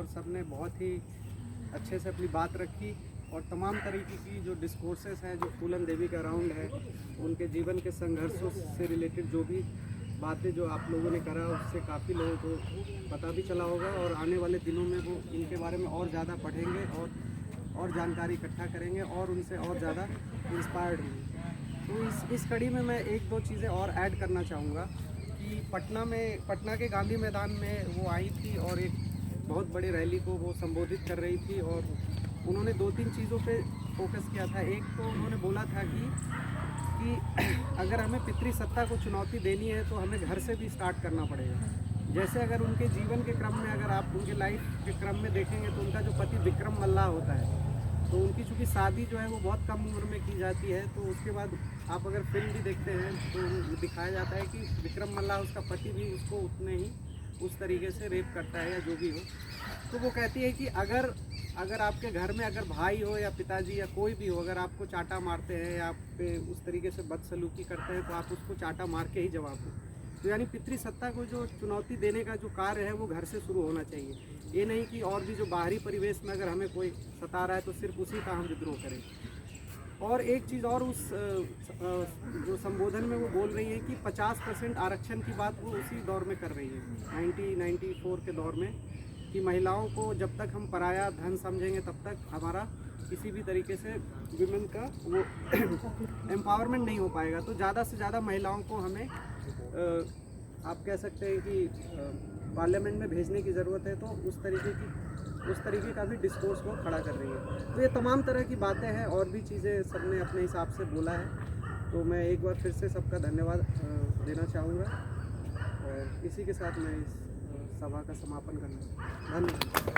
और सबने बहुत ही अच्छे से अपनी बात रखी और तमाम तरीके की जो डिस्कोर्सेस हैं जो फूलन देवी के अराउंड है, उनके जीवन के संघर्षों से रिलेटेड जो भी बातें जो आप लोगों ने करा उससे काफ़ी लोगों को पता भी चला होगा और आने वाले दिनों में वो इनके बारे में और ज़्यादा पढ़ेंगे और जानकारी इकट्ठा करेंगे और उनसे और ज़्यादा इंस्पायर्ड होंगे। तो इस कड़ी में मैं एक दो चीज़ें और ऐड करना चाहूँगा कि पटना के गांधी मैदान में वो आई थी और एक बहुत बड़ी रैली को वो संबोधित कर रही थी और उन्होंने दो तीन चीज़ों पे फोकस किया था। एक तो उन्होंने बोला था कि अगर हमें पितृसत्ता को चुनौती देनी है तो हमें घर से भी स्टार्ट करना पड़ेगा। जैसे अगर उनके जीवन के क्रम में अगर आप उनके लाइफ के क्रम में देखेंगे तो उनका जो पति विक्रम मल्लाह होता है, तो उनकी चूँकि शादी जो है वो बहुत कम उम्र में की जाती है, तो उसके बाद आप अगर फिल्म भी देखते हैं तो दिखाया जाता है कि विक्रम मल्लाह उसका पति भी उसको उतने ही उस तरीके से रेप करता है या जो भी हो। तो वो कहती है कि अगर आपके घर में अगर भाई हो या पिताजी या कोई भी हो, अगर आपको चाटा मारते हैं या आप पे उस तरीके से बदसलूकी करते हैं तो आप उसको चाटा मार के ही जवाब दो। तो यानी पितृसत्ता को जो चुनौती देने का जो कार्य है वो घर से शुरू होना चाहिए। ये नहीं कि और भी जो बाहरी परिवेश में अगर हमें कोई सता रहा है तो सिर्फ उसी का हम विद्रोह करें। और एक चीज़ और उस जो संबोधन में वो बोल रही है कि 50% आरक्षण की बात वो उसी दौर में कर रही है 1994 के दौर में, कि महिलाओं को जब तक हम पराया धन समझेंगे तब तक हमारा किसी भी तरीके से विमेन का वो एम्पावरमेंट नहीं हो पाएगा। तो ज़्यादा से ज़्यादा महिलाओं को हमें आप कह सकते हैं कि पार्लियामेंट में भेजने की ज़रूरत है। तो उस तरीके का भी डिस्कोर्स वो खड़ा कर रही है। तो ये तमाम तरह की बातें हैं और भी चीज़ें सबने अपने हिसाब से बोला है। तो मैं एक बार फिर से सबका धन्यवाद देना चाहूँगा और इसी के साथ मैं इस सभा का समापन करना। धन्यवाद।